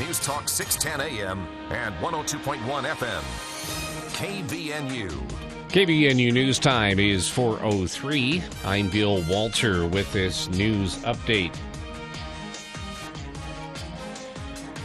News Talk 610 AM and 102.1 FM. KBNU. KBNU News Time is 4:03. I'm Bill Walter with this news update.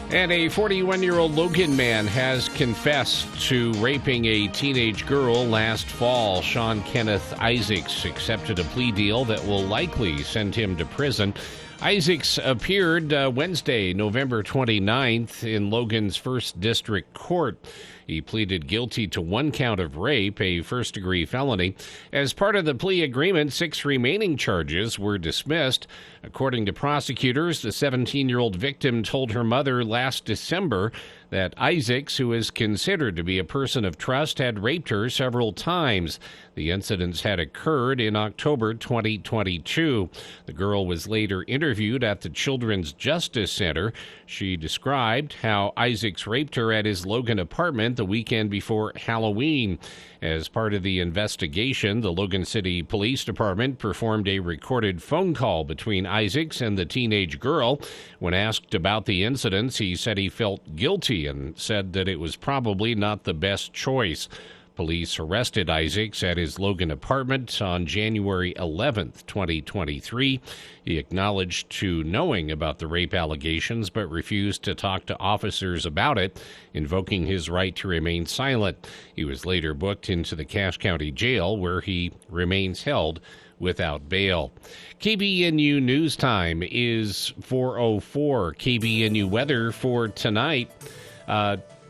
And a 41-year-old Logan man has confessed to raping a teenage girl last fall. Sean Kenneth Isaacs accepted a plea deal that will likely send him to prison. Isaacs appeared Wednesday, November 29th, in Logan's 1st District Court. He pleaded guilty to 1 count of rape, a first-degree felony. As part of the plea agreement, 6 remaining charges were dismissed. According to prosecutors, the 17-year-old victim told her mother last December that Isaacs, who is considered to be a person of trust, had raped her several times. The incidents had occurred in October 2022. The girl was later interviewed at the Children's Justice Center. She described how Isaacs raped her at his Logan apartment the weekend before Halloween. As part of the investigation, the Logan City Police Department performed a recorded phone call between Isaacs and the teenage girl. When asked about the incidents, he said he felt guilty and said that it was probably not the best choice. Police arrested Isaacs at his Logan apartment on January 11th, 2023. He acknowledged to knowing about the rape allegations but refused to talk to officers about it, invoking his right to remain silent. He was later booked into the Cache County Jail, where he remains held without bail. KBNU News Time is 4:04. KBNU weather for tonight.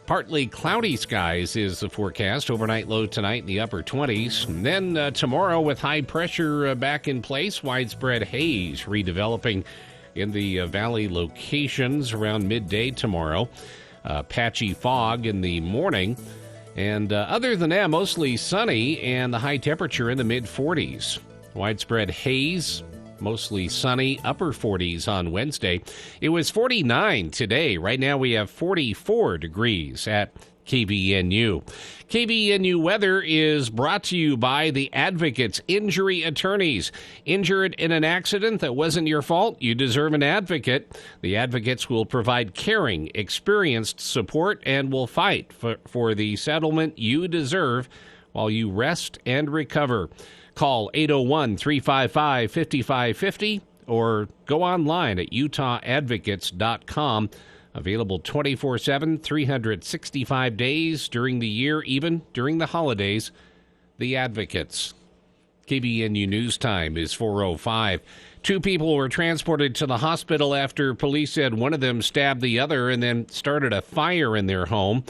Partly cloudy skies is the forecast. Overnight low tonight in the upper 20s. And then tomorrow, with high pressure back in place, widespread haze redeveloping in the valley locations around midday tomorrow. Patchy fog in the morning. And other than that, mostly sunny and the high temperature in the mid-40s. Widespread haze. Mostly sunny, upper 40s on Wednesday. It was 49 today. Right now we have 44 degrees at KBNU. KBNU weather is brought to you by the Advocates Injury Attorneys. Injured in an accident that wasn't your fault? You deserve an advocate. The Advocates will provide caring, experienced support and will fight for the settlement you deserve while you rest and recover. Call 801-355-5550 or go online at utawadvocates.com. Available 24/7, 365 days during the year, even during the holidays. The Advocates. KBNU News Time is 4:05. 2 people were transported to the hospital after police said one of them stabbed the other and then started a fire in their home.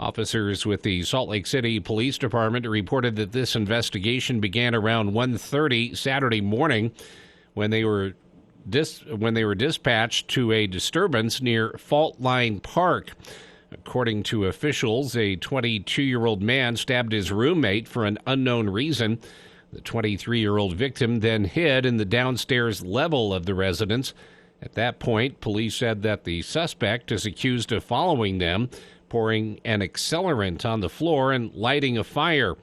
Officers with the Salt Lake City Police Department reported that this investigation began around 1:30 Saturday morning when they were dispatched to a disturbance near Fault Line Park. According to officials, a 22-year-old man stabbed his roommate for an unknown reason. The 23-year-old victim then hid in the downstairs level of the residence. At that point, police said that the suspect is accused of following them, pouring an accelerant on the floor and lighting a fire.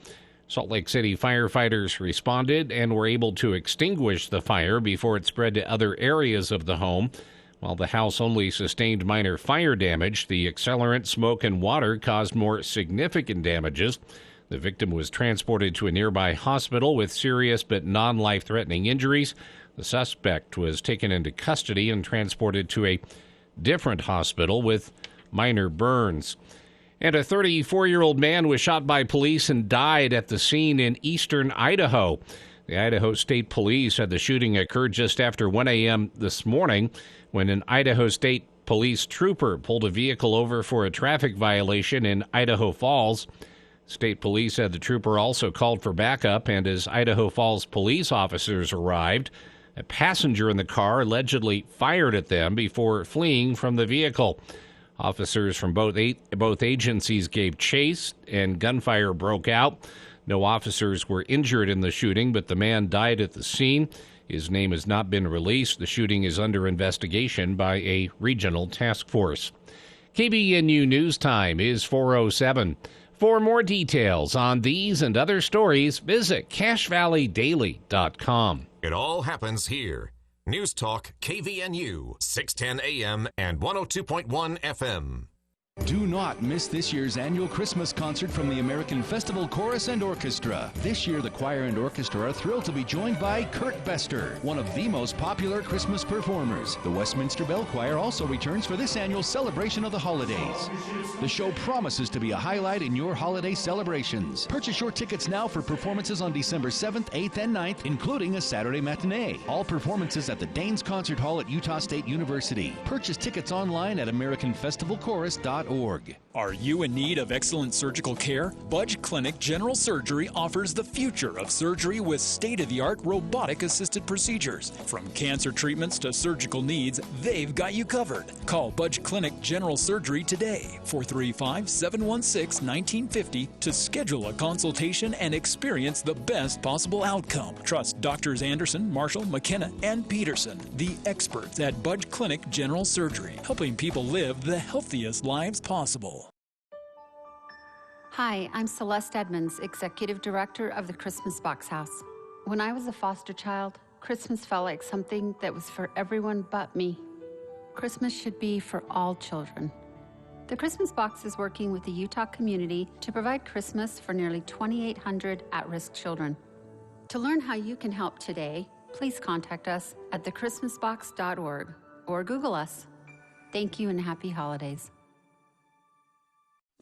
Salt Lake City firefighters responded and were able to extinguish the fire before it spread to other areas of the home. While the house only sustained minor fire damage, the accelerant, smoke, and water caused more significant damages. The victim was transported to a nearby hospital with serious but non-life-threatening injuries. The suspect was taken into custody and transported to a different hospital with minor burns. And a 34-year-old man was shot by police and died at the scene in eastern Idaho. The Idaho State Police said the shooting occurred just after 1 a.m. this morning when an Idaho State Police trooper pulled a vehicle over for a traffic violation in Idaho Falls. State Police said the trooper also called for backup, and as Idaho Falls police officers arrived, a passenger in the car allegedly fired at them before fleeing from the vehicle. Officers from both agencies gave chase, and gunfire broke out. No officers were injured in the shooting, but the man died at the scene. His name has not been released. The shooting is under investigation by a regional task force. KBNU News Time is 4:07. For more details on these and other stories, visit CacheValleyDaily.com. It all happens here. News Talk KVNU, 610 AM and 102.1 FM. Do not miss this year's annual Christmas concert from the American Festival Chorus and Orchestra. This year, the choir and orchestra are thrilled to be joined by Kurt Bester, one of the most popular Christmas performers. The Westminster Bell Choir also returns for this annual celebration of the holidays. The show promises to be a highlight in your holiday celebrations. Purchase your tickets now for performances on December 7th, 8th, and 9th, including a Saturday matinee. All performances at the Danes Concert Hall at Utah State University. Purchase tickets online at AmericanFestivalChorus.org. Are you in need of excellent surgical care? Budge Clinic General Surgery offers the future of surgery with state-of-the-art robotic-assisted procedures. From cancer treatments to surgical needs, they've got you covered. Call Budge Clinic General Surgery today, 435-716-1950, to schedule a consultation and experience the best possible outcome. Trust Drs. Anderson, Marshall, McKenna, and Peterson, the experts at Budge Clinic General Surgery, helping people live the healthiest lives possible. Hi, I'm Celeste Edmonds, Executive Director of the Christmas Box House. When I was a foster child, Christmas felt like something that was for everyone but me. Christmas should be for all children. The Christmas Box is working with the Utah community to provide Christmas for nearly 2,800 at-risk children. To learn how you can help today, please contact us at thechristmasbox.org or Google us. Thank you and happy holidays.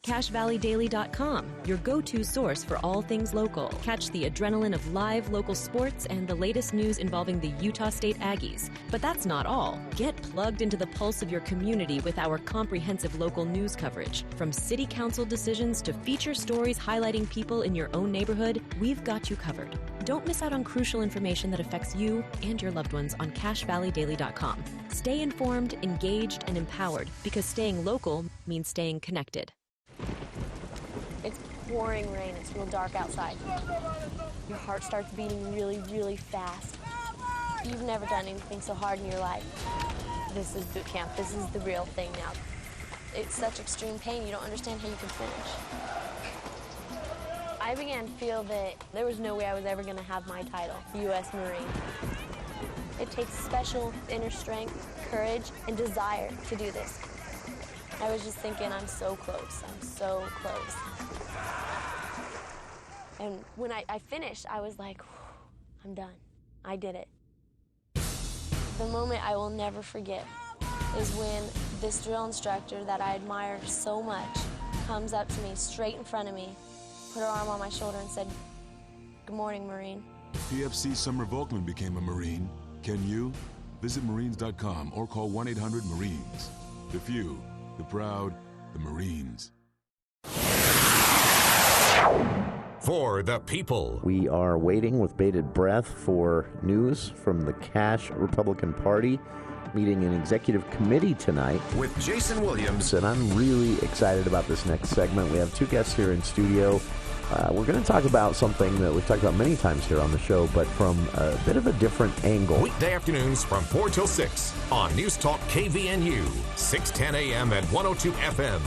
CashValleyDaily.com, your go-to source for all things local. Catch the adrenaline of live local sports and the latest news involving the Utah State Aggies. But that's not all. Get plugged into the pulse of your community with our comprehensive local news coverage. From city council decisions to feature stories highlighting people in your own neighborhood, we've got you covered. Don't miss out on crucial information that affects you and your loved ones on CashValleyDaily.com. Stay informed, engaged, and empowered, because staying local means staying connected. It's pouring rain. It's real dark outside. Your heart starts beating really, really fast. You've never done anything so hard in your life. This is boot camp. This is the real thing now. It's such extreme pain, you don't understand how you can finish. I began to feel that there was no way I was ever going to have my title, U.S. Marine. It takes special inner strength, courage, and desire to do this. I was just thinking, I'm so close. I'm so close. And when I finished, I was like, I'm done. I did it. The moment I will never forget is when this drill instructor that I admire so much comes up to me straight in front of me, put her arm on my shoulder and said, "Good morning, Marine." PFC Summer Volkman became a Marine. Can you? Visit Marines.com or call 1-800-MARINES. The few, the proud, the Marines. For the people. We are waiting with bated breath for news from the Cash Republican Party meeting an executive committee tonight. With Jason Williams. And I'm really excited about this next segment. We have two guests here in studio. We're going to talk about something that we've talked about many times here on the show, but from a bit of a different angle. Weekday afternoons from 4 till 6 on News Talk KVNU, 610 AM and 102 FM.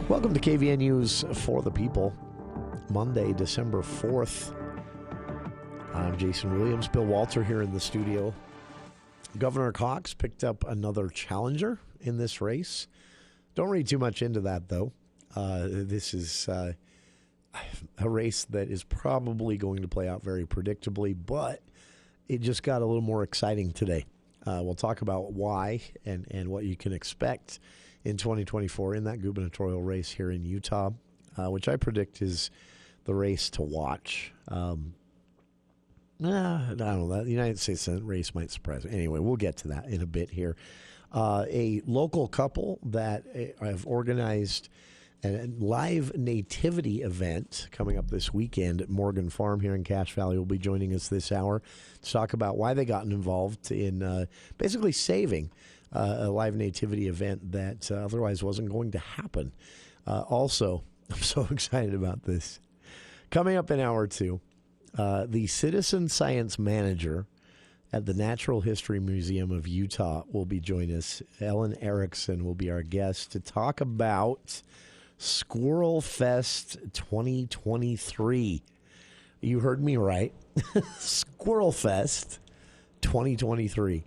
Welcome to KVNU's For the People, Monday, December 4th. I'm Jason Williams, Bill Walter here in the studio. Governor Cox picked up another challenger in this race. Don't read too much into that, though. This is a race that is probably going to play out very predictably, but it just got a little more exciting today. We'll talk about why and what you can expect in 2024 in that gubernatorial race here in Utah, which I predict is the race to watch. I don't know. The United States Senate race might surprise me. Anyway, we'll get to that in a bit here. A local couple that have organized a live nativity event coming up this weekend at Morgan Farm here in Cache Valley will be joining us this hour to talk about why they got involved in basically saving a live nativity event that otherwise wasn't going to happen. Also, I'm so excited about this. Coming up in hour 2, the citizen science manager at the Natural History Museum of Utah will be joining us. Ellen Erickson will be our guest to talk about Squirrel Fest 2023. You heard me right. Squirrel Fest 2023.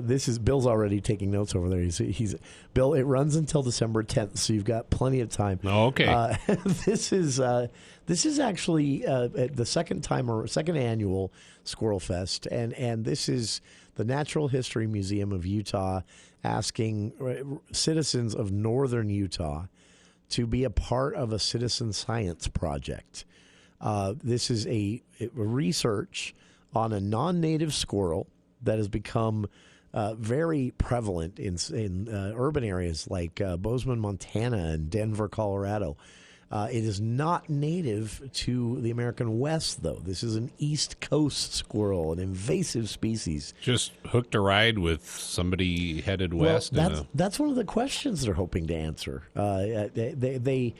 This is Bill's already taking notes over there. He's Bill. It runs until December 10th, so you've got plenty of time. Okay. This is actually the second annual Squirrel Fest, and this is the Natural History Museum of Utah asking citizens of northern Utah to be a part of a citizen science project. This is a research on a non-native squirrel that has become very prevalent in urban areas like Bozeman, Montana, and Denver, Colorado. It is not native to the American West, though. This is an East Coast squirrel, an invasive species. Just hooked a ride with somebody headed west? That's one of the questions they're hoping to answer. They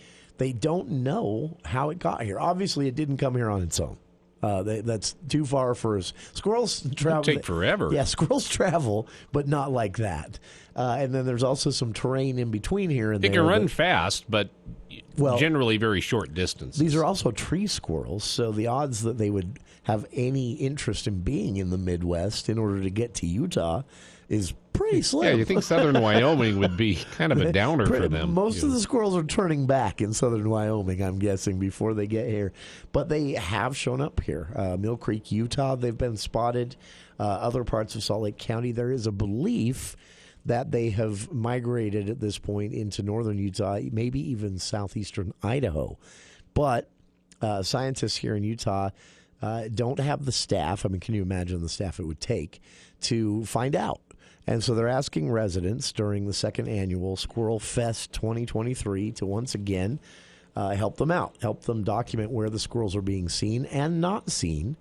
don't know how it got here. Obviously, it didn't come here on its own. That's too far for us. Squirrels travel. It'll take forever. Yeah, squirrels travel, but not like that. And then there's also some terrain in between here and they there. They can run fast, but generally very short distances. These are also tree squirrels, so the odds that they would have any interest in being in the Midwest in order to get to Utah is pretty slim. Yeah, you think southern Wyoming would be kind of a downer for them. Most of the squirrels are turning back in southern Wyoming, I'm guessing, before they get here. But they have shown up here. Mill Creek, Utah, they've been spotted. Other parts of Salt Lake County, there is a belief that they have migrated at this point into northern Utah, maybe even southeastern Idaho. But scientists here in Utah don't have the staff. I mean, can you imagine the staff it would take to find out? And so they're asking residents during the second annual Squirrel Fest 2023 to once again help them out, help them document where the squirrels are being seen and not seen.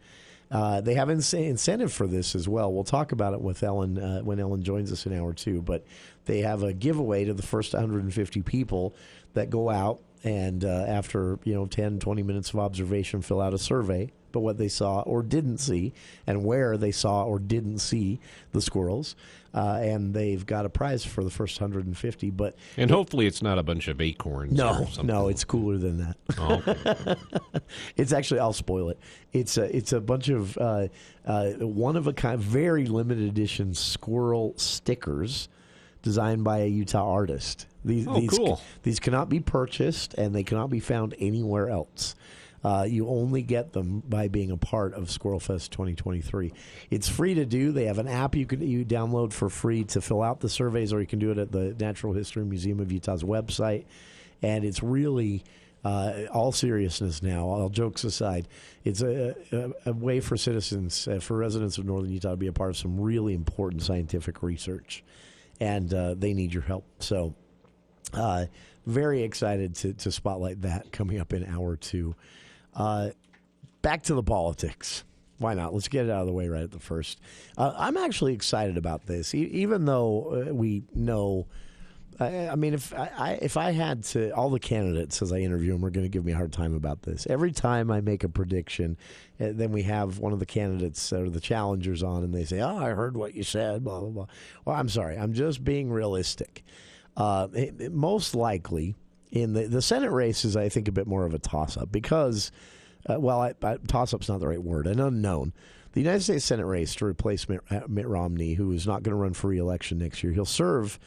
They have incentive for this as well. We'll talk about it with Ellen when Ellen joins us in hour 2. But they have a giveaway to the first 150 people that go out and after 10, 20 minutes of observation, fill out a survey about what they saw or didn't see and where they saw or didn't see the squirrels. And they've got a prize for the first 150. And hopefully it's not a bunch of acorns or something. No, it's cooler than that. Oh, okay. It's actually, I'll spoil it. It's a bunch of one-of-a-kind, very limited edition squirrel stickers designed by a Utah artist. Cool. These cannot be purchased, and they cannot be found anywhere else. You only get them by being a part of Squirrel Fest 2023. It's free to do. They have an app you download for free to fill out the surveys, or you can do it at the Natural History Museum of Utah's website. And it's really, all seriousness now, all jokes aside, it's a way for citizens, for residents of northern Utah to be a part of some really important scientific research. And they need your help. So very excited to spotlight that coming up in hour 2. Back to the politics. Why not? Let's get it out of the way right at the first. I'm actually excited about this, even though we know. I mean, if I had to, all the candidates as I interview them are going to give me a hard time about this. Every time I make a prediction, then we have one of the candidates or the challengers on, and they say, "Oh, I heard what you said." Blah blah blah. Well, I'm sorry. I'm just being realistic. Most likely. In the Senate race is, I think, a bit more of a toss-up because, toss-up's not the right word, an unknown. The United States Senate race to replace Mitt Romney, who is not going to run for re-election next year. He'll serve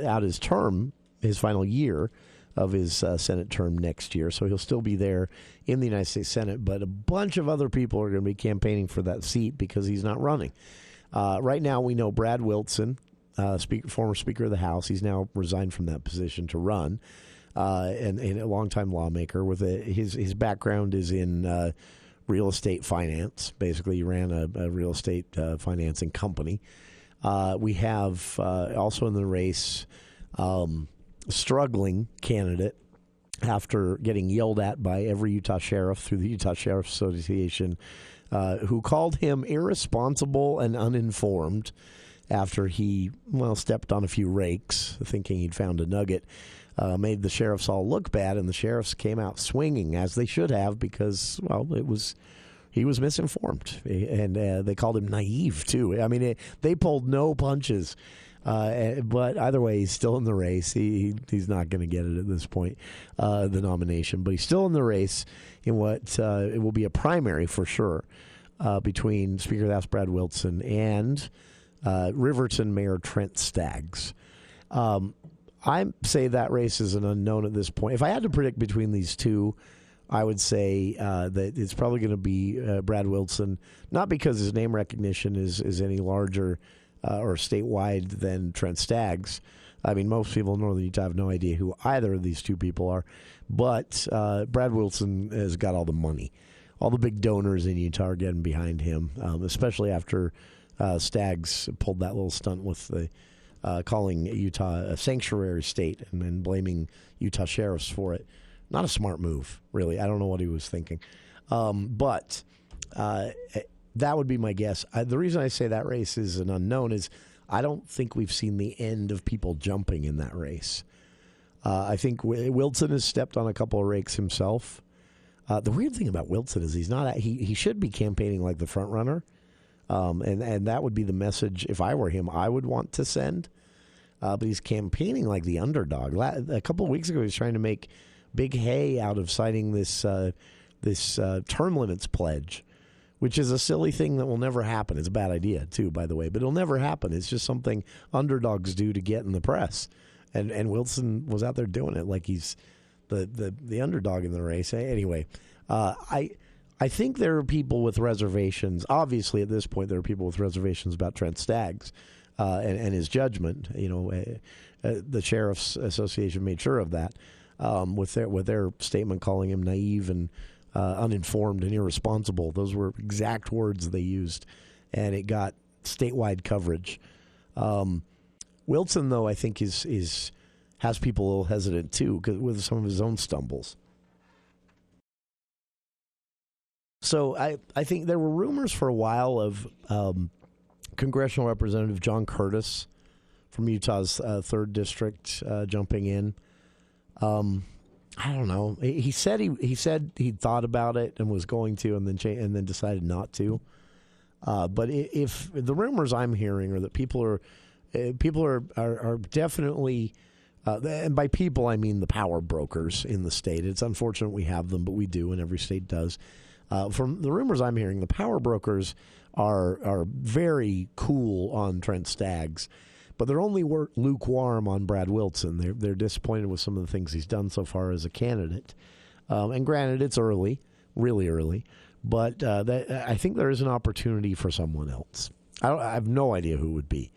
out his term, his final year of his Senate term next year, so he'll still be there in the United States Senate, but a bunch of other people are going to be campaigning for that seat because he's not running. Right now, we know Brad Wilson, former Speaker of the House, he's now resigned from that position to run. And a longtime lawmaker with his background is in real estate finance. Basically, he ran a real estate financing company. We have also in the race struggling candidate after getting yelled at by every Utah sheriff through the Utah Sheriff's Association, who called him irresponsible and uninformed after he, stepped on a few rakes, thinking he'd found a nugget, made the sheriffs all look bad, and the sheriffs came out swinging, as they should have, because, he was misinformed, and they called him naive, too. I mean, they pulled no punches. But either way, he's still in the race. He's not going to get it at this point, the nomination. But he's still in the race in what it will be a primary for sure between Speaker of the House Brad Wilson and Riverton Mayor Trent Staggs. I say that race is an unknown at this point. If I had to predict between these two, I would say that it's probably going to be Brad Wilson, not because his name recognition is any larger or statewide than Trent Staggs. I mean, most people in Northern Utah have no idea who either of these two people are. But Brad Wilson has got all the money. All the big donors in Utah are getting behind him, especially after Staggs pulled that little stunt with the calling Utah a sanctuary state and then blaming Utah sheriffs for it. Not a smart move, really. I don't know what he was thinking. But that would be my guess. The reason I say that race is an unknown is I don't think we've seen the end of people jumping in that race. I think Wilson has stepped on a couple of rakes himself. The weird thing about Wilson is he's not. He should be campaigning like the front runner, and that would be the message. If I were him, I would want to send. But he's campaigning like the underdog. A couple of weeks ago, he was trying to make big hay out of citing this term limits pledge, which is a silly thing that will never happen. It's a bad idea, too, by the way, but it'll never happen. It's just something underdogs do to get in the press. And Wilson was out there doing it like he's the underdog in the race. Anyway, I think there are people with reservations. Obviously, at this point, there are people with reservations about Trent Staggs and his judgment. The Sheriff's Association made sure of that with their statement calling him naive and uninformed and irresponsible. Those were exact words they used, and it got statewide coverage. Wilson, though, I think has people a little hesitant too with some of his own stumbles. So I think there were rumors for a while of Congressional Representative John Curtis from Utah's 3rd District jumping in. I don't know. He said he'd thought about it and was going to, and then decided not to. But if the rumors I'm hearing are that people are definitely, and by people I mean the power brokers in the state. It's unfortunate we have them, but we do, and every state does. From the rumors I'm hearing, the power brokers are very cool on Trent Staggs. But they're only lukewarm on Brad Wilson. They're disappointed with some of the things he's done so far as a candidate. And granted, it's early, really early. But I think there is an opportunity for someone else. I have no idea who it would be.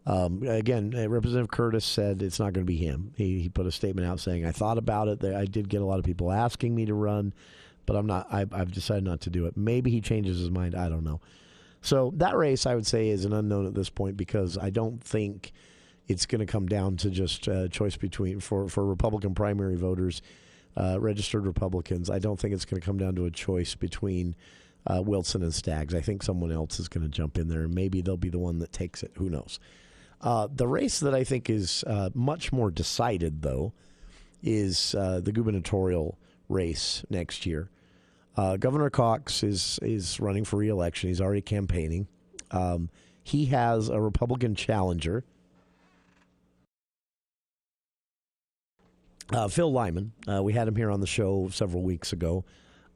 Again, Representative Curtis said it's not going to be him. He put a statement out saying, I thought about it. I did get a lot of people asking me to run, but I'm not. I've decided not to do it. Maybe he changes his mind. I don't know. So that race, I would say, is an unknown at this point because I don't think it's going to come down to just a choice between, for Republican primary voters, registered Republicans, I don't think it's going to come down to a choice between Wilson and Staggs. I think someone else is going to jump in there, and maybe they'll be the one that takes it. Who knows? The race that I think is much more decided, though, is the gubernatorial race next year. Governor Cox is running for re-election. He's already campaigning. He has a Republican challenger, Phil Lyman. We had him here on the show several weeks ago.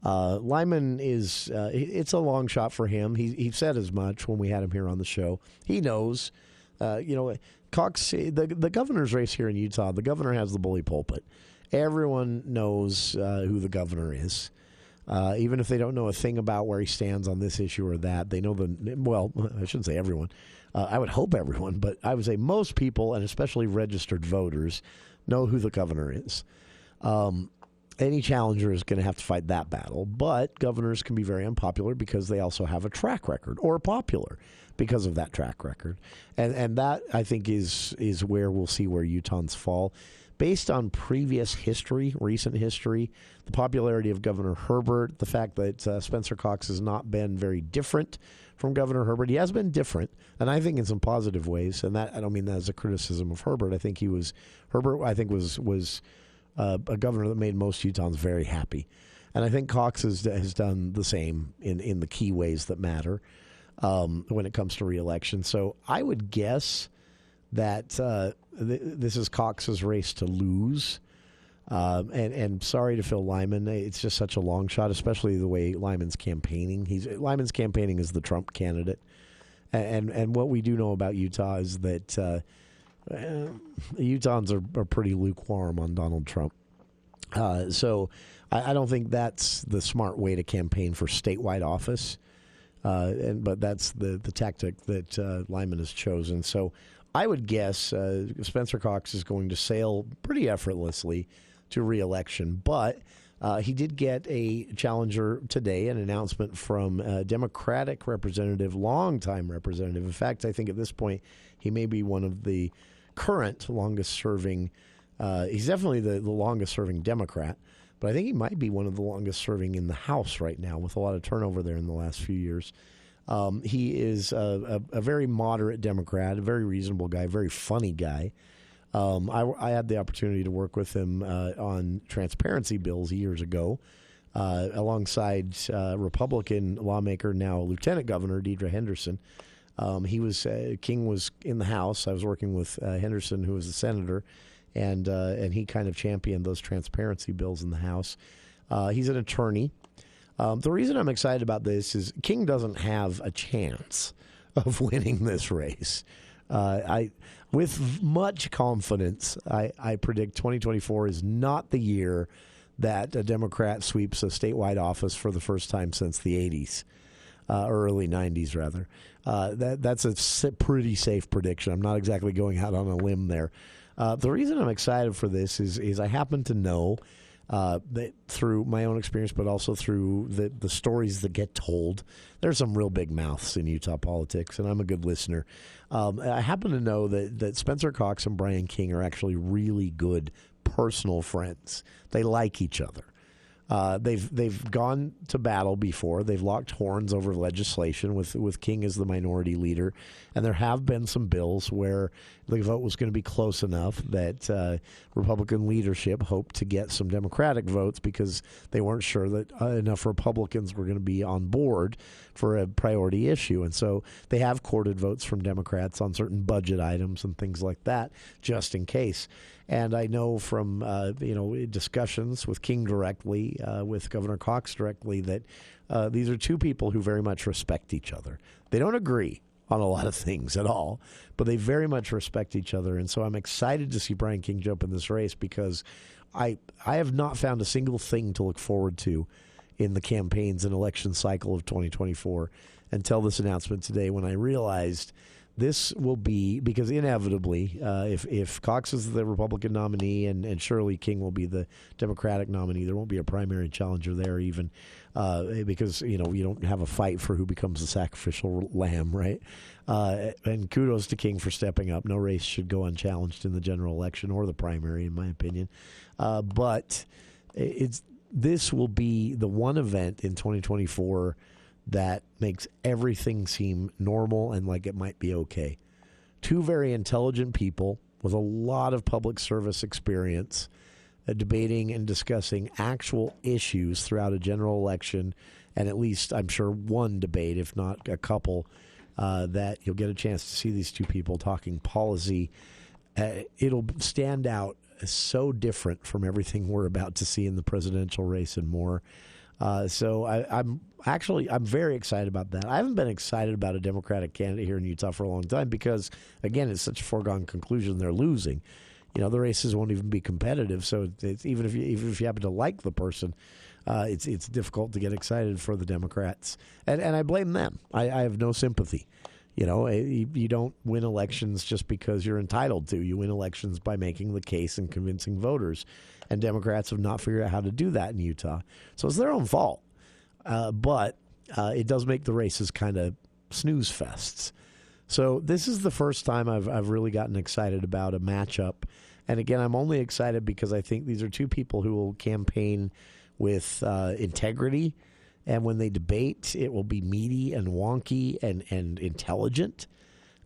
Lyman is it's a long shot for him. He said as much when we had him here on the show. He knows, Cox, the governor's race here in Utah, the governor has the bully pulpit. Everyone knows who the governor is. Even if they don't know a thing about where he stands on this issue or that, they know I shouldn't say everyone. I would hope everyone, but I would say most people, and especially registered voters, know who the governor is. Any challenger is going to have to fight that battle, but governors can be very unpopular because they also have a track record, or popular because of that track record. And that, I think, is where we'll see where Utahns fall. based on previous history, recent history, the popularity of Governor Herbert, the fact that Spencer Cox has not been very different from Governor Herbert. He has been different, and I think in some positive ways. And that I don't mean that as a criticism of Herbert. I think Herbert was a governor that made most Utahns very happy, and I think Cox has done the same in the key ways that matter when it comes to re-election. So I would guess that this is Cox's race to lose. And sorry to Phil Lyman. It's just such a long shot, especially the way Lyman's campaigning. Lyman's campaigning as the Trump candidate. And what we do know about Utah is that Utahns are pretty lukewarm on Donald Trump. So I don't think that's the smart way to campaign for statewide office. But that's the tactic that Lyman has chosen. So I would guess Spencer Cox is going to sail pretty effortlessly to re-election. But he did get a challenger today, an announcement from a Democratic representative, longtime representative. In fact, I think at this point he may be one of the current longest-serving. He's definitely the longest-serving Democrat. But I think he might be one of the longest-serving in the House right now, with a lot of turnover there in the last few years. He is a very moderate Democrat, a very reasonable guy, very funny guy. I had the opportunity to work with him on transparency bills years ago, alongside Republican lawmaker, now Lieutenant Governor Deidre Henderson. King was in the House. I was working with Henderson, who was the senator, and he kind of championed those transparency bills in the House. He's an attorney. The reason I'm excited about this is King doesn't have a chance of winning this race. With much confidence, I predict 2024 is not the year that a Democrat sweeps a statewide office for the first time since the 80s, or early 90s, rather. That's a pretty safe prediction. I'm not exactly going out on a limb there. The reason I'm excited for this is I happen to know that through my own experience, but also through the stories that get told. There's some real big mouths in Utah politics, and I'm a good listener. I happen to know that Spencer Cox and Brian King are actually really good personal friends. They like each other. They've gone to battle before. They've locked horns over legislation with King as the minority leader, and there have been some bills where the vote was going to be close enough that Republican leadership hoped to get some Democratic votes because they weren't sure that enough Republicans were going to be on board for a priority issue. And so they have courted votes from Democrats on certain budget items and things like that, just in case. And I know from discussions with King directly, with Governor Cox directly, that these are two people who very much respect each other. They don't agree on a lot of things at all, but they very much respect each other. And so I'm excited to see Brian King jump in this race because I have not found a single thing to look forward to in the campaigns and election cycle of 2024 until this announcement today, when I realized this will be, because inevitably, if Cox is the Republican nominee and Shirley King will be the Democratic nominee, there won't be a primary challenger there even, because you don't have a fight for who becomes the sacrificial lamb, right? And kudos to King for stepping up. No race should go unchallenged in the general election or the primary, in my opinion. But this will be the one event in 2024 that makes everything seem normal and like it might be okay. Two very intelligent people with a lot of public service experience debating and discussing actual issues throughout a general election, and at least, I'm sure, one debate, if not a couple, that you'll get a chance to see these two people talking policy. It'll stand out as so different from everything we're about to see in the presidential race and more. So I'm very excited about that. I haven't been excited about a Democratic candidate here in Utah for a long time because, again, it's such a foregone conclusion they're losing. The races won't even be competitive. So it's, even if you happen to like the person, it's difficult to get excited for the Democrats, and I blame them. I have no sympathy. You don't win elections just because you're entitled to. You win elections by making the case and convincing voters. And Democrats have not figured out how to do that in Utah. So it's their own fault. But it does make the races kind of snooze fests. So this is the first time I've really gotten excited about a matchup And again, I'm only excited because I think these are two people who will campaign with integrity. And when they debate, it will be meaty and wonky and intelligent.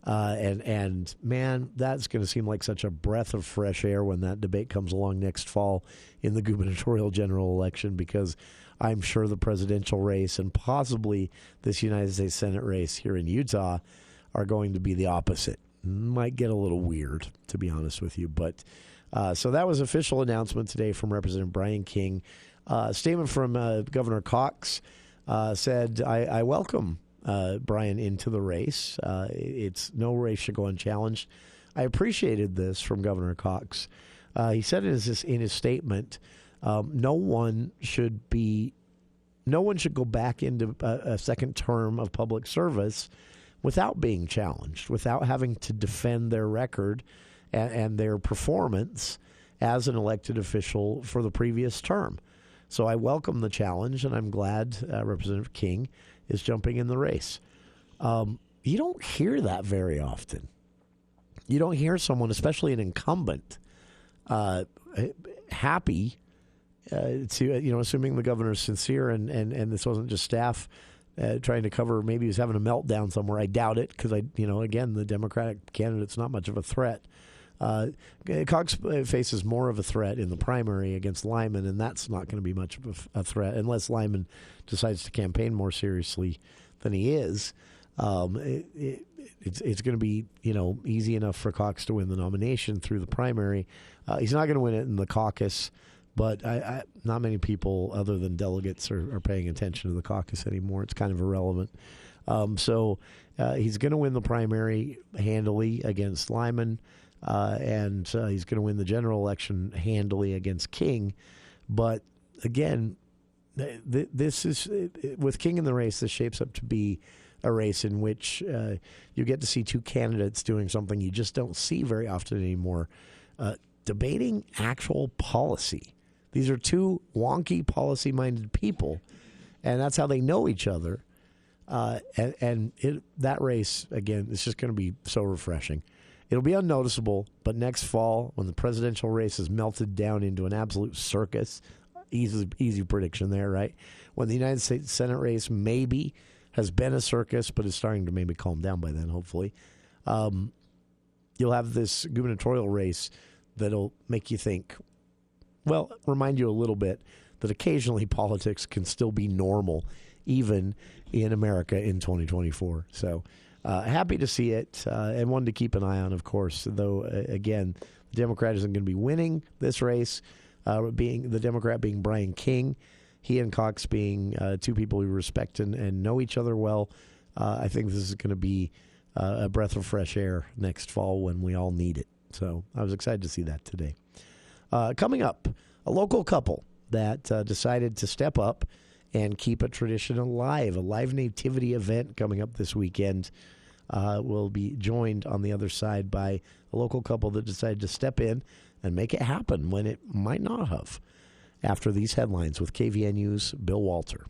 And man, that's going to seem like such a breath of fresh air when that debate comes along next fall in the gubernatorial general election, because I'm sure the presidential race and possibly this United States Senate race here in Utah are going to be the opposite. Might get a little weird, to be honest with you. But so that was official announcement today from Representative Brian King. Statement from Governor Cox said, I welcome Brian into the race. It's no race should go unchallenged. I appreciated this from Governor Cox. He said in his statement, no one should go back into a second term of public service without being challenged, without having to defend their record and their performance as an elected official for the previous term. So I welcome the challenge, and I'm glad Representative King is jumping in the race. You don't hear that very often. You don't hear someone, especially an incumbent, happy to, assuming the governor's sincere and this wasn't just staff trying to cover, maybe he was having a meltdown somewhere. I doubt it because, again, the Democratic candidate's not much of a threat. Cox faces more of a threat in the primary against Lyman, and that's not going to be much of a threat unless Lyman decides to campaign more seriously than he is. It's going to be, easy enough for Cox to win the nomination through the primary. He's not going to win it in the caucus, but not many people other than delegates are paying attention to the caucus anymore. It's kind of irrelevant. So he's going to win the primary handily against Lyman. And he's going to win the general election handily against King. But again, this is with King in the race. This shapes up to be a race in which you get to see two candidates doing something you just don't see very often anymore, debating actual policy. These are two wonky, policy-minded people, and that's how they know each other. That race, again, it's just going to be so refreshing. It'll be unnoticeable, but next fall, when the presidential race is melted down into an absolute circus, easy prediction there, right? When the United States Senate race maybe has been a circus, but is starting to maybe calm down by then, hopefully, you'll have this gubernatorial race that'll make you think, well, remind you a little bit that occasionally politics can still be normal, even in America in 2024. So happy to see it, and one to keep an eye on, of course, though, again, the Democrat isn't going to be winning this race, the Democrat being Brian King, he and Cox being two people who respect and know each other well. I think this is going to be a breath of fresh air next fall when we all need it. So I was excited to see that today. Coming up, a local couple that decided to step up and keep a tradition alive, a live nativity event coming up this weekend. Will be joined on the other side by a local couple that decided to step in and make it happen when it might not have. After these headlines with KVNU's Bill Walter.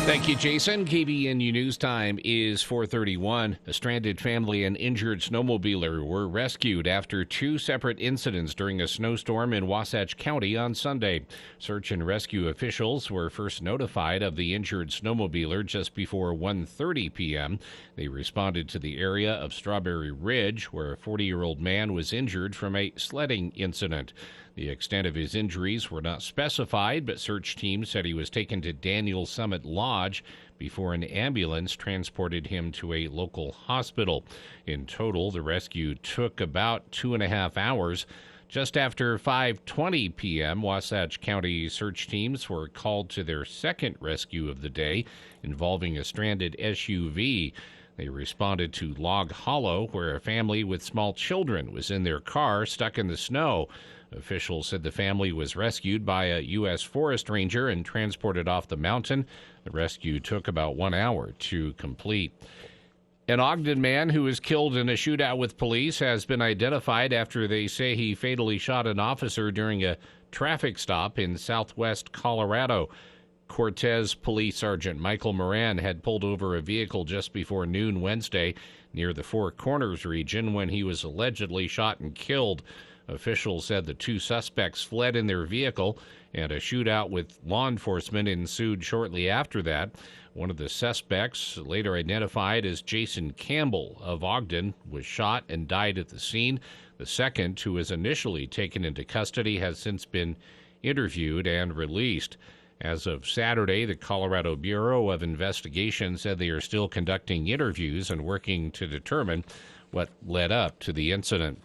Thank you, Jason. KVNU News Time is 4:31. A stranded family and injured snowmobiler were rescued after two separate incidents during a snowstorm in Wasatch County on Sunday. Search and rescue officials were first notified of the injured snowmobiler just before 1:30 p.m. They responded to the area of Strawberry Ridge, where a 40-year-old man was injured from a sledding incident. The extent of his injuries were not specified, but search teams said he was taken to Daniel Summit Lodge before an ambulance transported him to a local hospital. In total, the rescue took about 2.5 hours. Just after 5:20 p.m., Wasatch County search teams were called to their second rescue of the day, involving a stranded SUV. They responded to Log Hollow, where a family with small children was in their car stuck in the snow. Officials said the family was rescued by a U.S. Forest Ranger and transported off the mountain. The rescue took about 1 hour to complete. An Ogden man who was killed in a shootout with police has been identified after they say he fatally shot an officer during a traffic stop in southwest Colorado. Cortez Police Sergeant Michael Moran had pulled over a vehicle just before noon Wednesday near the Four Corners region when he was allegedly shot and killed. Officials said the two suspects fled in their vehicle, and a shootout with law enforcement ensued shortly after that. One of the suspects, later identified as Jason Campbell of Ogden, was shot and died at the scene. The second, who was initially taken into custody, has since been interviewed and released. As of Saturday, the Colorado Bureau of Investigation said they are still conducting interviews and working to determine what led up to the incident.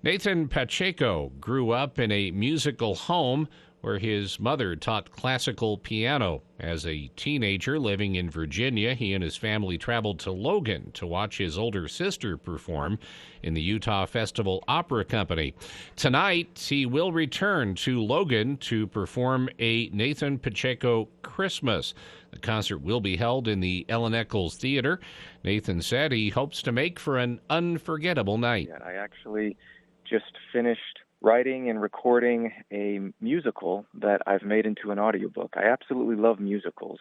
Nathan Pacheco grew up in a musical home where his mother taught classical piano. As a teenager living in Virginia, he and his family traveled to Logan to watch his older sister perform in the Utah Festival Opera Company. Tonight, he will return to Logan to perform a Nathan Pacheco Christmas. The concert will be held in the Ellen Eccles Theater. Nathan said he hopes to make for an unforgettable night. I actually just finished writing and recording a musical that I've made into an audiobook. I absolutely love musicals,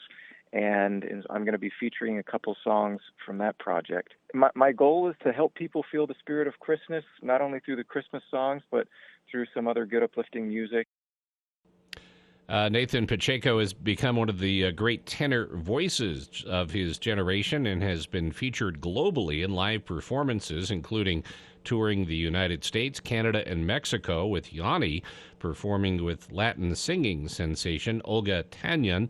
and I'm going to be featuring a couple songs from that project. My goal is to help people feel the spirit of Christmas, not only through the Christmas songs, but through some other good uplifting music. Nathan Pacheco has become one of the great tenor voices of his generation and has been featured globally in live performances, including touring the United States, Canada, and Mexico with Yanni, performing with Latin singing sensation Olga Tanyan,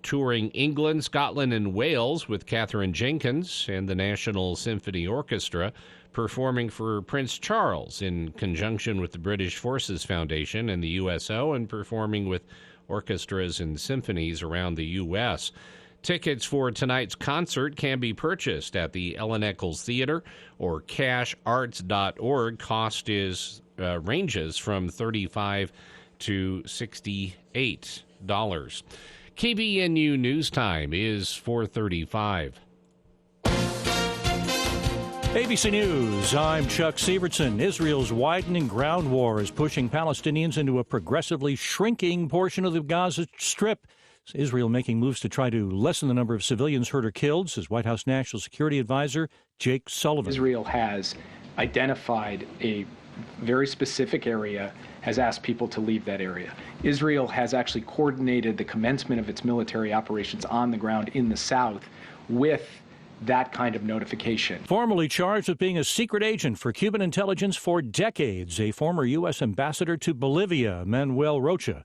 touring England, Scotland, and Wales with Catherine Jenkins and the National Symphony Orchestra, performing for Prince Charles in conjunction with the British Forces Foundation and the USO, and performing with orchestras and symphonies around the U.S. Tickets for tonight's concert can be purchased at the Ellen Eccles Theater or casharts.org. Cost ranges from $35 to $68. KBNU News Time is 4:35. ABC News, I'm Chuck Sievertson. Israel's widening ground war is pushing Palestinians into a progressively shrinking portion of the Gaza Strip. Israel making moves to try to lessen the number of civilians hurt or killed, says White House National Security Advisor Jake Sullivan. Israel has identified a very specific area, has asked people to leave that area. Israel has actually coordinated the commencement of its military operations on the ground in the south with that kind of notification. Formally charged with being a secret agent for Cuban intelligence for decades, a former U.S. ambassador to Bolivia, Manuel Rocha,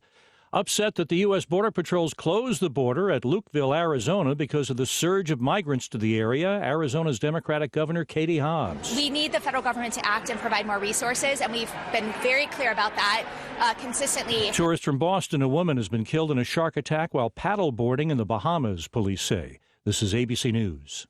upset that the U.S. Border Patrols closed the border at Lukeville, Arizona, because of the surge of migrants to the area. Arizona's Democratic Governor Katie Hobbs. We need the federal government to act and provide more resources, and we've been very clear about that consistently. Tourist from Boston, a woman has been killed in a shark attack while paddle boarding in the Bahamas, police say. This is ABC News.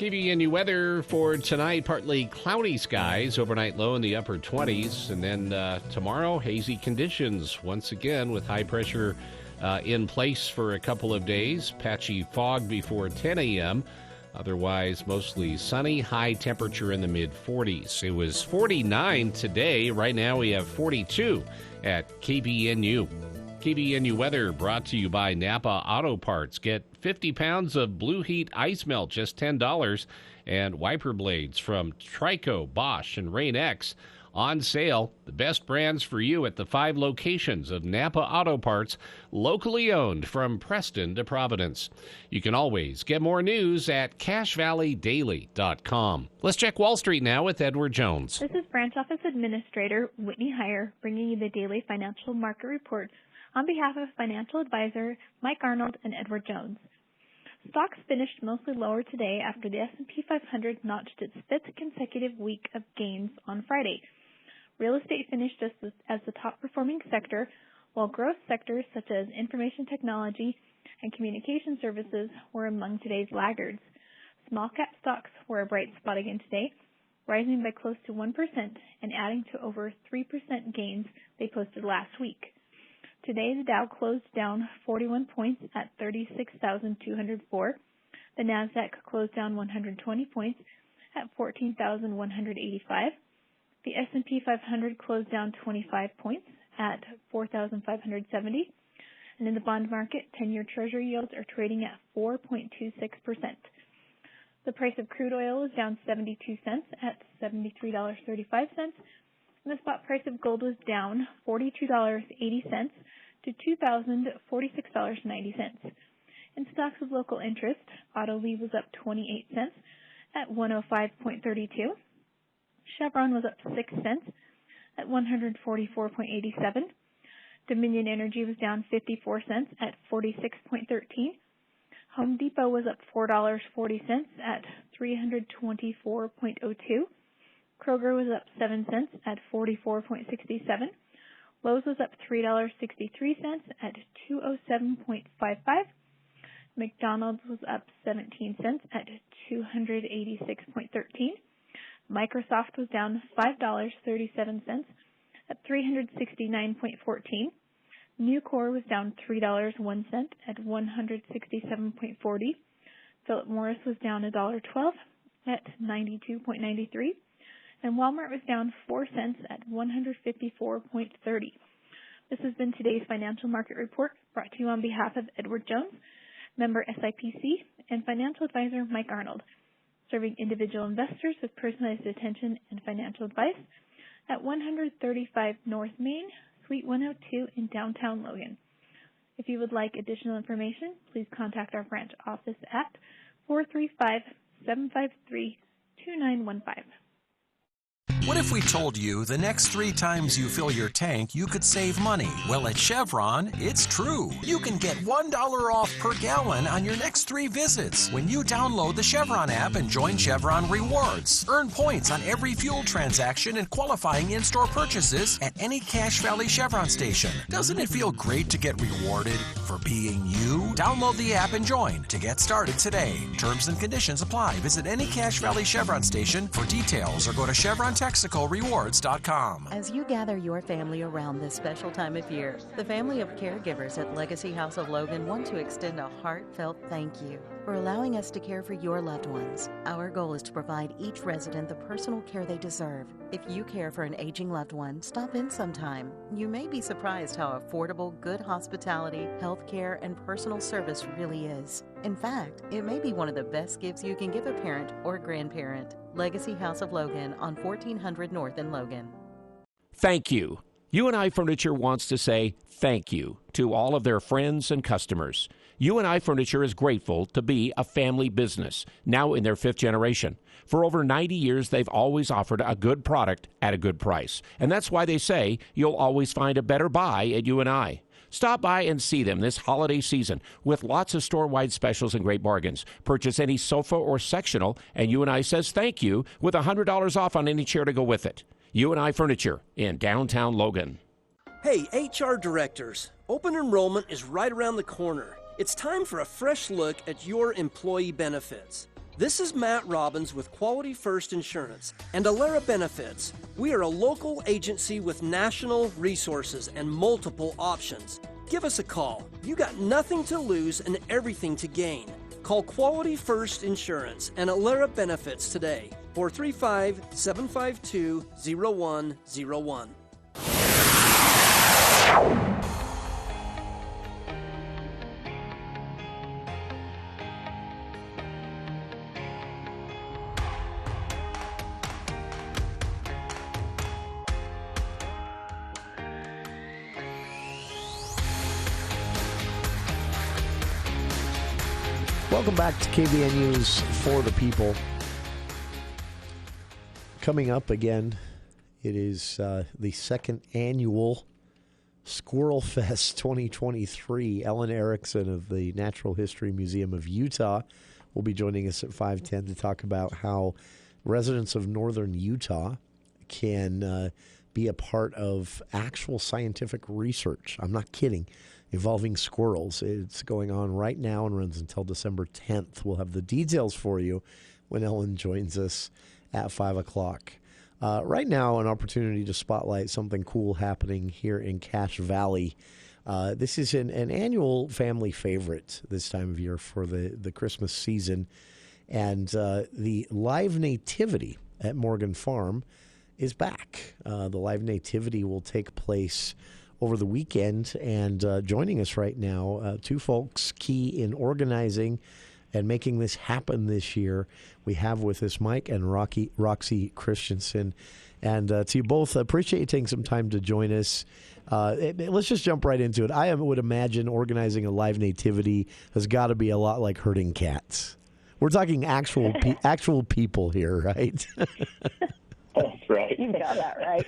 KBNU weather for tonight, partly cloudy skies, overnight low in the upper 20s, and then tomorrow, hazy conditions once again with high pressure in place for a couple of days, patchy fog before 10 a.m., otherwise mostly sunny, high temperature in the mid-40s. It was 49 today. Right now we have 42 at KBNU. KBNU weather brought to you by Napa Auto Parts. Get 50 pounds of Blue Heat Ice Melt, just $10, and wiper blades from Trico, Bosch, and Rain-X on sale. The best brands for you at the 5 locations of Napa Auto Parts, locally owned from Preston to Providence. You can always get more news at CashValleyDaily.com. Let's check Wall Street now with Edward Jones. This is Branch Office Administrator Whitney Heyer bringing you the daily financial market report on behalf of financial advisor Mike Arnold and Edward Jones. Stocks finished mostly lower today after the S&P 500 notched its 5th consecutive week of gains on Friday. Real estate finished as the top-performing sector, while growth sectors such as information technology and communication services were among today's laggards. Small-cap stocks were a bright spot again today, rising by close to 1% and adding to over 3% gains they posted last week. Today, the Dow closed down 41 points at 36,204. The Nasdaq closed down 120 points at 14,185. The S&P 500 closed down 25 points at 4,570. And in the bond market, 10-year Treasury yields are trading at 4.26%. The price of crude oil is down 72 cents at $73.35. And the spot price of gold was down $42.80 to $2,046.90. In stocks of local interest, Autoliv was up 28 cents at 105.32. Chevron was up 6 cents at 144.87. Dominion Energy was down 54 cents at 46.13. Home Depot was up $4.40 at 324.02. Kroger was up 7 cents at 44.67. Lowe's was up $3.63 at 207.55. McDonald's was up 17 cents at 286.13. Microsoft was down $5.37 at 369.14. Nucor was down $3.01 at 167.40. Philip Morris was down $1.12 at 92.93. And Walmart was down 4 cents at 154.30. This has been today's financial market report, brought to you on behalf of Edward Jones, member SIPC, and financial advisor Mike Arnold, serving individual investors with personalized attention and financial advice at 135 North Main, Suite 102 in downtown Logan. If you would like additional information, please contact our branch office at 435-753-2915. What if we told you the next 3 times you fill your tank, you could save money? Well, at Chevron, it's true. You can get $1 off per gallon on your next 3 visits when you download the Chevron app and join Chevron Rewards. Earn points on every fuel transaction and qualifying in-store purchases at any Cache Valley Chevron station. Doesn't it feel great to get rewarded for being you? Download the app and join to get started today. Terms and conditions apply. Visit any Cache Valley Chevron station for details or go to ChevronTexacalRewards.com. As you gather your family around this special time of year, the family of caregivers at Legacy House of Logan want to extend a heartfelt thank you for allowing us to care for your loved ones. Our goal is to provide each resident the personal care they deserve. If you care for an aging loved one, stop in sometime. You may be surprised how affordable good hospitality, health care, and personal service really is. In fact, it may be one of the best gifts you can give a parent or grandparent. Legacy House of Logan on 1400 North in Logan. Thank you. U&I Furniture wants to say thank you to all of their friends and customers. U&I Furniture is grateful to be a family business, now in their 5th generation. For over 90 years, they've always offered a good product at a good price. And that's why they say you'll always find a better buy at U&I. Stop by and see them this holiday season with lots of store-wide specials and great bargains. Purchase any sofa or sectional, and U&I says thank you with $100 off on any chair to go with it. U&I Furniture in downtown Logan. Hey, HR directors, open enrollment is right around the corner. It's time for a fresh look at your employee benefits. This is Matt Robbins with Quality First Insurance and Alera Benefits. We are a local agency with national resources and multiple options. Give us a call. You got nothing to lose and everything to gain. Call Quality First Insurance and Alera Benefits today. 435-752-0101. Welcome back to KVN News for the People. Coming up again, it is the 2nd annual Squirrel Fest 2023. Ellen Erickson of the Natural History Museum of Utah will be joining us at 5:10 to talk about how residents of northern Utah can be a part of actual scientific research. I'm not kidding. Involving squirrels. It's going on right now and runs until December 10th. We'll have the details for you when Ellen joins us at 5 o'clock. Right now, an opportunity to spotlight something cool happening here in Cache Valley. This is an annual family favorite this time of year for the Christmas season. And the Live Nativity at Morgan Farm is back. The Live Nativity will take place over the weekend, and joining us right now, two folks key in organizing and making this happen this year. We have with us Mike and Roxie Christiansen. And to you both, appreciate you taking some time to join us. Let's just jump right into it. I would imagine organizing a Live Nativity has got to be a lot like herding cats. We're talking actual people here, right? That's right. You got that right.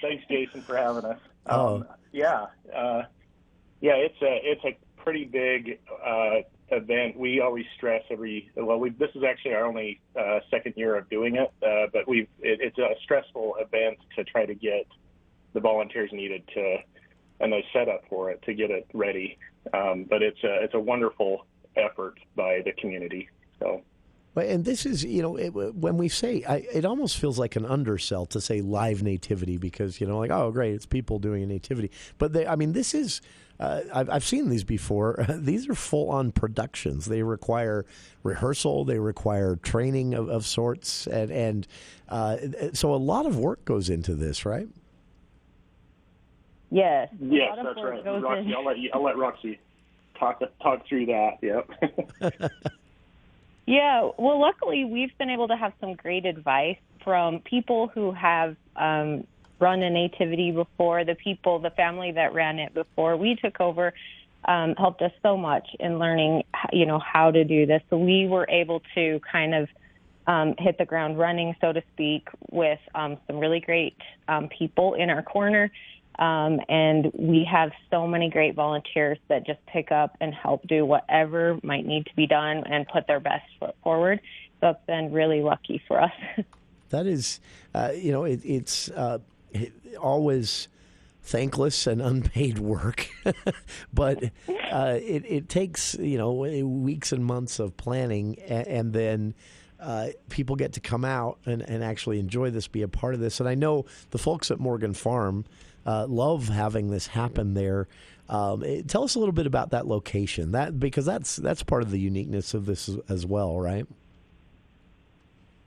Thanks, Jason, for having us. It's a pretty big event. We always stress this is actually our only second year of doing it, but it's a stressful event to try to get the volunteers needed and the setup for it to get it ready. But it's a wonderful effort by the community. So. And this is, when we say, it almost feels like an undersell to say Live Nativity because, oh, great, it's people doing a nativity. But this is, I've seen these before. These are full-on productions. They require rehearsal. They require training of sorts. And so a lot of work goes into this, right? Yes. Yes, that's right. Roxie, I'll let Roxie talk through that. Yep. Yeah, well, luckily we've been able to have some great advice from people who have run a nativity before. The family that ran it before we took over helped us so much in learning, how to do this. So we were able to kind of hit the ground running, so to speak, with some really great people in our corner. And we have so many great volunteers that just pick up and help do whatever might need to be done and put their best foot forward. So it's been really lucky for us. That is, it's always thankless and unpaid work, but it takes, weeks and months of planning, and then people get to come out and actually enjoy this, be a part of this. And I know the folks at Morgan Farm love having this happen there. Tell us a little bit about that location, because that's part of the uniqueness of this as well, right?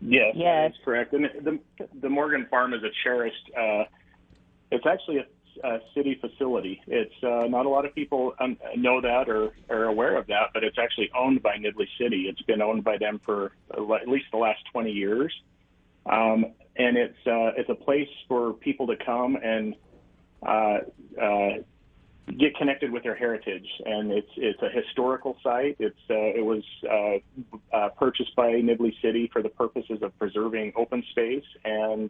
Yes, that's correct. And the Morgan Farm is a cherished. It's actually a city facility. It's not a lot of people know that or are aware of that, but it's actually owned by Nibley City. It's been owned by them for at least the last 20 years, and it's a place for people to come and get connected with their heritage, and it's a historical site. It was purchased by Nibley City for the purposes of preserving open space and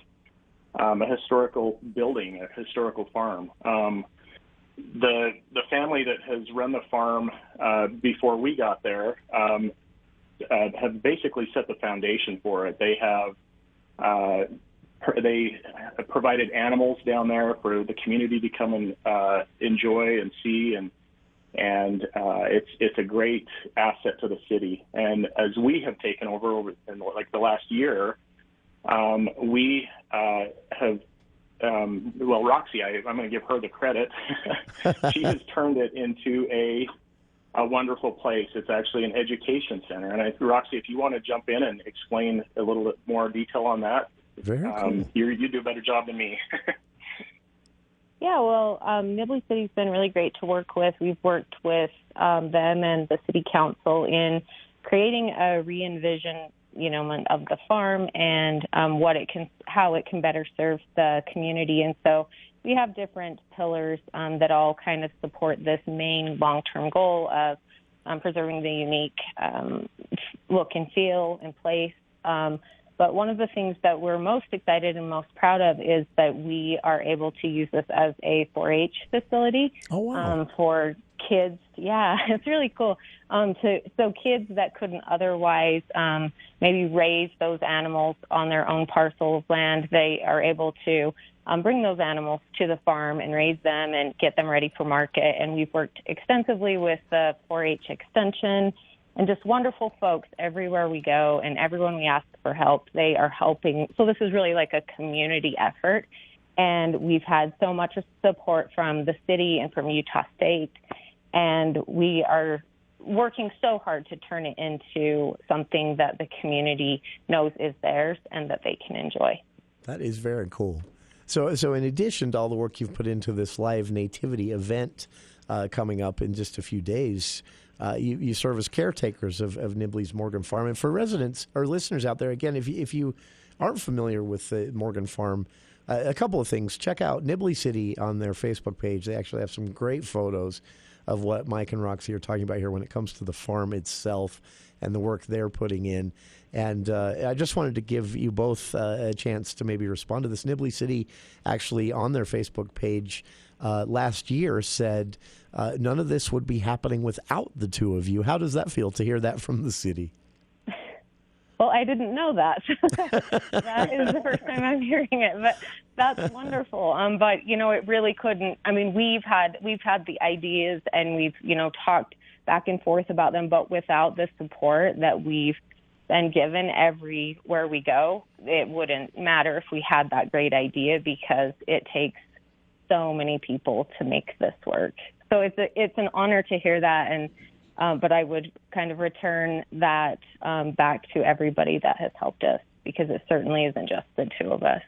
a historical building, a historical farm. The family that has run the farm before we got there have basically set the foundation for it. They have provided animals down there for the community to come and enjoy and see, and it's a great asset to the city. And as we have taken over in like the last year, we have Roxie, I'm going to give her the credit. She has turned it into a wonderful place. It's actually an education center. And Roxie, if you want to jump in and explain a little bit more detail on that. Very cool. You do a better job than me. Yeah, well, Nibley City's been really great to work with. We've worked with them and the city council in creating a re-envision, of the farm and how it can better serve the community. And so we have different pillars that all kind of support this main long-term goal of preserving the unique look and feel and place. But one of the things that we're most excited and most proud of is that we are able to use this as a 4-H facility for kids. Yeah, it's really cool. So kids that couldn't otherwise maybe raise those animals on their own parcel of land, they are able to bring those animals to the farm and raise them and get them ready for market. And we've worked extensively with the 4-H extension and just wonderful folks everywhere we go, and everyone we ask for help, they are helping. So this is really like a community effort, and we've had so much support from the city and from Utah State, and we are working so hard to turn it into something that the community knows is theirs and that they can enjoy. That is very cool. So in addition to all the work you've put into this live nativity event coming up in just a few days, you serve as caretakers of Nibley's Morgan Farm. And for residents or listeners out there, again, if you aren't familiar with the Morgan Farm, a couple of things. Check out Nibley City on their Facebook page. They actually have some great photos of what Mike and Roxie are talking about here when it comes to the farm itself and the work they're putting in. And I just wanted to give you both a chance to maybe respond to this. Nibley City actually on their Facebook page last year said none of this would be happening without the two of you. How does that feel to hear that from the city? Well, I didn't know that. That is the first time I'm hearing it, but that's wonderful. But it really couldn't. I mean, we've had the ideas and we've talked back and forth about them, but without the support that we've been given everywhere we go, it wouldn't matter if we had that great idea, because it takes so many people to make this work. So it's an honor to hear that, and but I would kind of return that back to everybody that has helped us, because it certainly isn't just the two of us.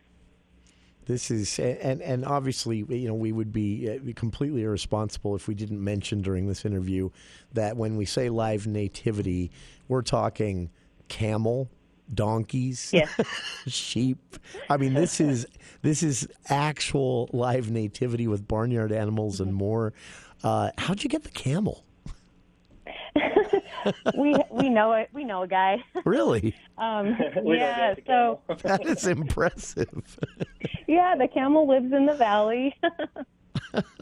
This is, and obviously, we would be completely irresponsible if we didn't mention during this interview that when we say live nativity, we're talking camel, donkeys, sheep. I mean, this is actual live nativity with barnyard animals and more. How'd you get the camel? We know it. We know a guy. Really? Yeah. So that is impressive. Yeah, the camel lives in the valley.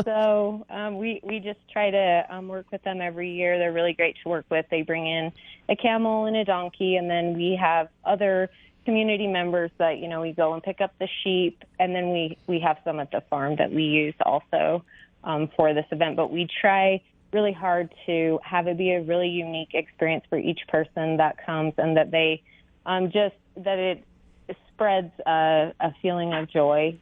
So we just try to work with them every year. They're really great to work with. They bring in a camel and a donkey, and then we have other community members that we go and pick up the sheep, and then we have some at the farm that we use also for this event. But we try really hard to have it be a really unique experience for each person that comes, and that they that it spreads a feeling of joy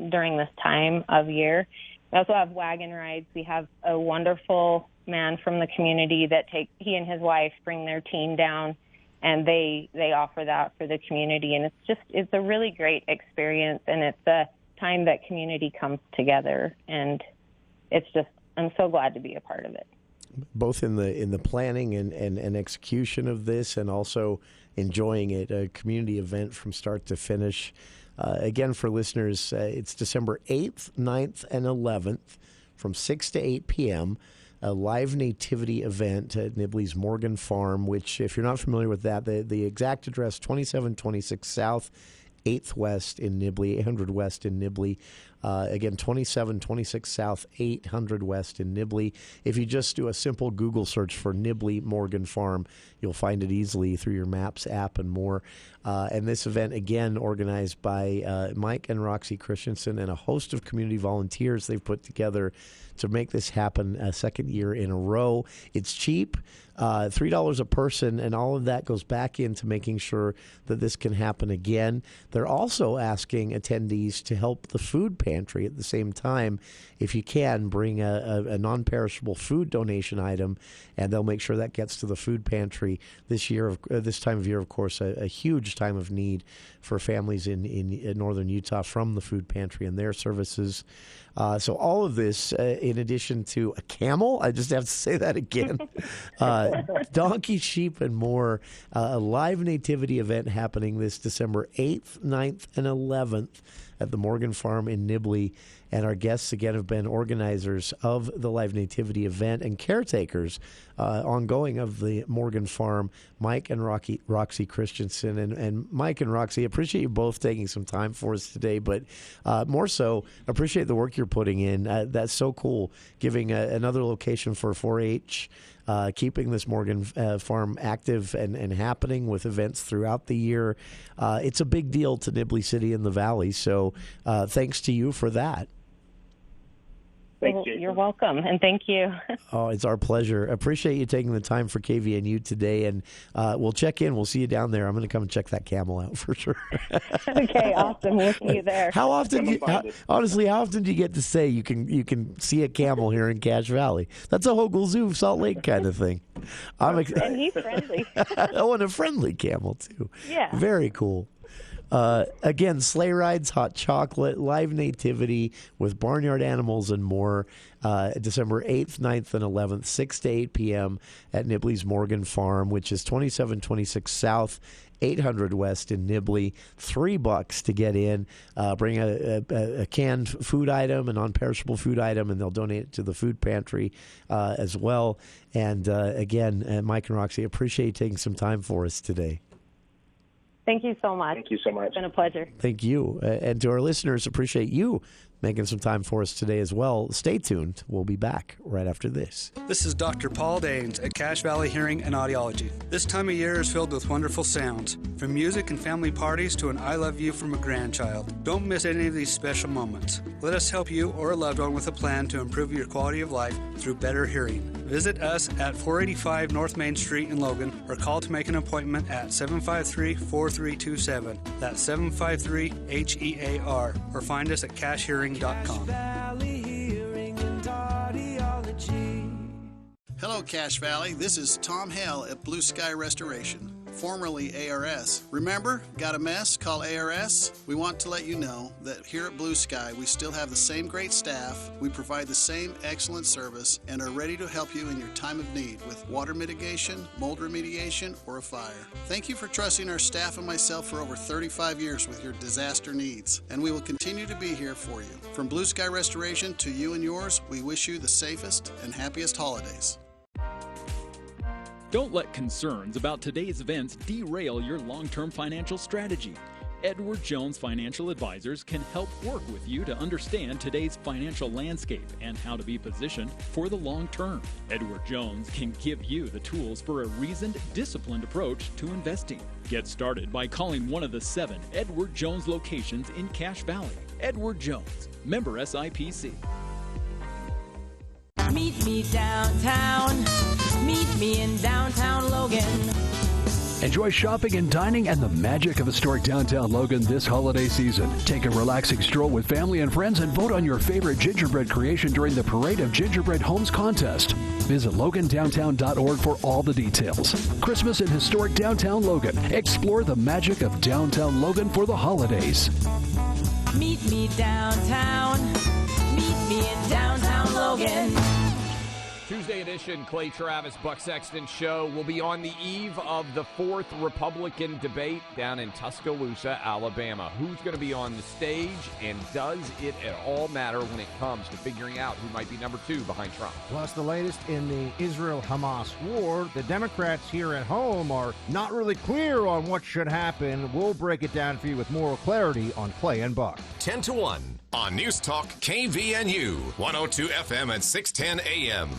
during this time of year. We also have wagon rides. We have a wonderful man from the community that he and his wife bring their team down, and they offer that for the community. And it's a really great experience, and it's a time that community comes together, and I'm so glad to be a part of it. Both in the planning and execution of this, and also enjoying it, a community event from start to finish. Again, for listeners, it's December 8th, 9th, and 11th from 6 to 8 p.m., a live nativity event at Nibley's Morgan Farm, which, if you're not familiar with that, the exact address, 2726 South, 8th West in Nibley, 800 West in Nibley. Again, 2726 South, 800 West in Nibley. If you just do a simple Google search for Nibley Morgan Farm, you'll find it easily through your Maps app and more. And this event, again, organized by Mike and Roxie Christiansen and a host of community volunteers they've put together to make this happen a second year in a row. It's cheap, $3 a person, and all of that goes back into making sure that this can happen again. They're also asking attendees to help the food pantry at the same time. If you can, bring a non-perishable food donation item, and they'll make sure that gets to the food pantry this year. This time of year, of course, a huge time of need for families in northern Utah from the food pantry and their services. So all of this, in addition to a camel, I just have to say that again, donkey, sheep, and more, a live nativity event happening this December 8th, 9th, and 11th at the Morgan Farm in Nibley. And our guests, again, have been organizers of the live nativity event and caretakers ongoing of the Morgan Farm, Mike and Roxie Christiansen. And Mike and Roxie, appreciate you both taking some time for us today, but more so, appreciate the work you're putting in. That's so cool, giving another location for 4-H, keeping this Morgan Farm active and happening with events throughout the year. It's a big deal to Nibley City and the Valley, so thanks to you for that. Thanks, Jason. You're welcome, and thank you. Oh, it's our pleasure. Appreciate you taking the time for KVNU today, and we'll check in. We'll see you down there. I'm going to come and check that camel out for sure. Okay, awesome. We'll see you there. How often? Honestly, how often do you get to say you can see a camel here in Cache Valley? That's a Hogle Zoo, Salt Lake kind of thing. And he's friendly. Oh, and a friendly camel too. Yeah. Very cool. Again, sleigh rides, hot chocolate, live nativity with barnyard animals and more. December 8th, 9th, and 11th, 6 to 8 p.m. at Nibley's Morgan Farm, which is 2726 South, 800 West in Nibley. $3 to get in. Bring a canned food item, a non-perishable food item, and they'll donate it to the food pantry as well. And again, Mike and Roxie, appreciate you taking some time for us today. Thank you so much. Thank you so much. It's been a pleasure. Thank you. And to our listeners, appreciate you making some time for us today as well. Stay tuned. We'll be back right after this. This is Dr. Paul Daines at Cache Valley Hearing and Audiology. This time of year is filled with wonderful sounds, from music and family parties to an I love you from a grandchild. Don't miss any of these special moments. Let us help you or a loved one with a plan to improve your quality of life through better hearing. Visit us at 485 North Main Street in Logan or call to make an appointment at 753-4327. That's 753-HEAR or find us at cachehearing.com. Hello, Cache Valley. This is Tom Hale at Blue Sky Restoration, formerly ARS. Remember, got a mess? Call ARS. We want to let you know that here at Blue Sky, we still have the same great staff, we provide the same excellent service, and are ready to help you in your time of need with water mitigation, mold remediation, or a fire. Thank you for trusting our staff and myself for over 35 years with your disaster needs, and we will continue to be here for you. From Blue Sky Restoration to you and yours, we wish you the safest and happiest holidays. Don't let concerns about today's events derail your long-term financial strategy. Edward Jones Financial Advisors can help work with you to understand today's financial landscape and how to be positioned for the long term. Edward Jones can give you the tools for a reasoned, disciplined approach to investing. Get started by calling one of the 7 Edward Jones locations in Cache Valley. Edward Jones, member SIPC. Meet me downtown. Meet me in downtown Logan. Enjoy shopping and dining and the magic of historic downtown Logan this holiday season. Take a relaxing stroll with family and friends and vote on your favorite gingerbread creation during the Parade of Gingerbread Homes contest. Visit logandowntown.org for all the details. Christmas in historic downtown Logan. Explore the magic of downtown Logan for the holidays. Meet me downtown. Meet me in downtown Logan. Tuesday edition, Clay Travis, Buck Sexton Show. Will be on the eve of the 4th Republican debate down in Tuscaloosa, Alabama. Who's going to be on the stage, and does it at all matter when it comes to figuring out who might be number 2 behind Trump? Plus the latest in the Israel-Hamas war. The Democrats here at home are not really clear on what should happen. We'll break it down for you with more clarity on Clay and Buck. 10 to 1 on News Talk KVNU, 102 FM at 610 AM.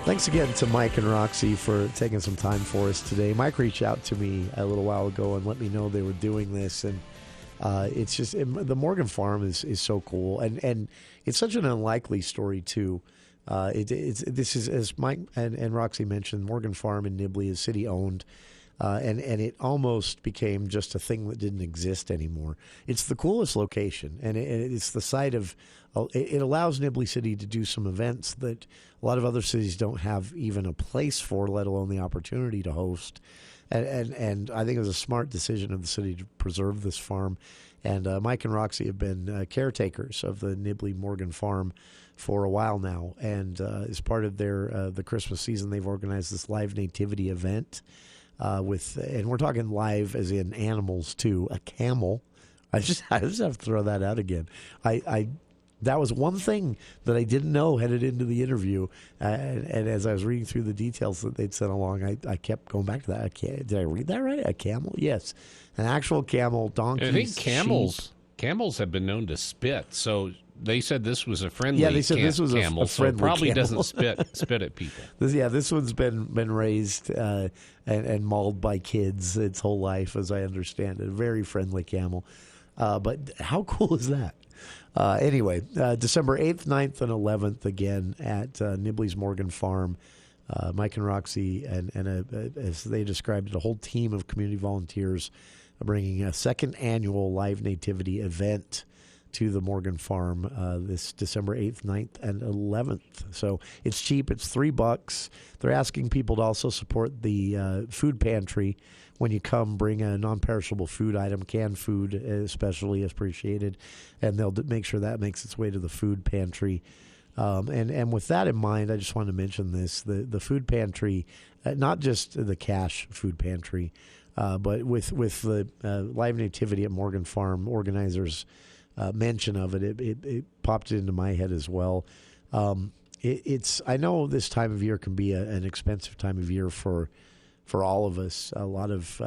Thanks again to Mike and Roxie for taking some time for us today. Mike reached out to me a little while ago and let me know they were doing this, and it's just the Morgan Farm is so cool, and it's such an unlikely story too. This is, as Mike and Roxie mentioned, Morgan Farm in Nibley is city owned, and it almost became just a thing that didn't exist anymore. It's the coolest location, and it's the site of. It allows Nibley City to do some events that a lot of other cities don't have even a place for, let alone the opportunity to host. And I think it was a smart decision of the city to preserve this farm. And Mike and Roxie have been caretakers of the Nibley Morgan Farm for a while now. And as part of their the Christmas season, they've organized this live nativity event and we're talking live as in animals too, a camel. I just have to throw that out again. That was one thing that I didn't know headed into the interview. And as I was reading through the details that they'd sent along, I kept going back to that. Did I read that right? A camel? Yes. An actual camel, donkeys, I think sheep. camels have been known to spit. So they said this was a friendly Yeah, they said this was camel, a friendly so it probably camel. doesn't spit at people. This one's been raised and mauled by kids its whole life, as I understand it. A very friendly camel. But how cool is that? Anyway, December 8th, 9th, and 11th, again, at Nibley's Morgan Farm. Mike and Roxie, and as they described it, a whole team of community volunteers bringing a second annual Live Nativity event to the Morgan Farm this December 8th, 9th, and 11th. So it's cheap. It's $3. They're asking people to also support the food pantry. When you come, bring a non-perishable food item. Canned food especially appreciated, and they'll make sure that makes its way to the food pantry. And with that in mind, I just wanted to mention this: the food pantry, not just the cash food pantry, but with the Live Nativity at Morgan Farm organizers' mention of it popped into my head as well. It's I know this time of year can be an expensive time of year for all of us. A lot of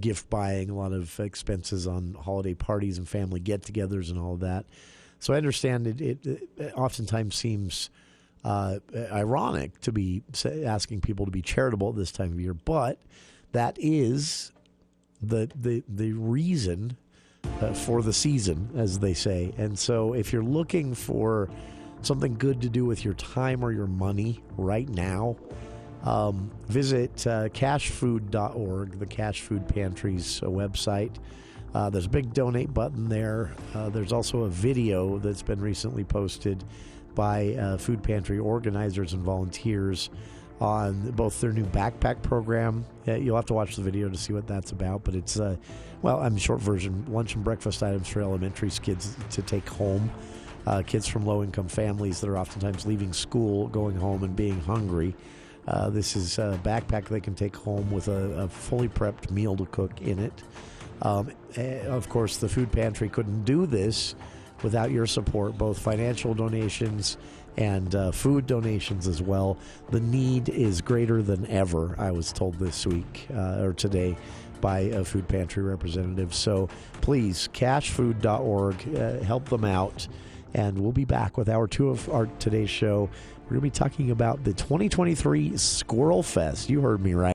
gift buying, a lot of expenses on holiday parties and family get-togethers and all of that. So I understand it oftentimes seems ironic to be asking people to be charitable at this time of year, but that is the reason for the season, as they say. And so if you're looking for something good to do with your time or your money right now, visit cashfood.org, the Cash Food Pantry's website. There's a big donate button there. There's also a video that's been recently posted by food pantry organizers and volunteers on both their new backpack program. You'll have to watch the video to see what that's about, but it's short version, lunch and breakfast items for elementary kids to take home. Kids from low-income families that are oftentimes leaving school, going home, and being hungry. This is a backpack they can take home with a fully prepped meal to cook in it. Of course, the food pantry couldn't do this without your support, both financial donations and food donations as well. The need is greater than ever, I was told this week or today by a food pantry representative. So please, cashfood.org, help them out. And we'll be back with hour 2 of our today's show. We're going to be talking about the 2023 Squirrel Fest. You heard me right.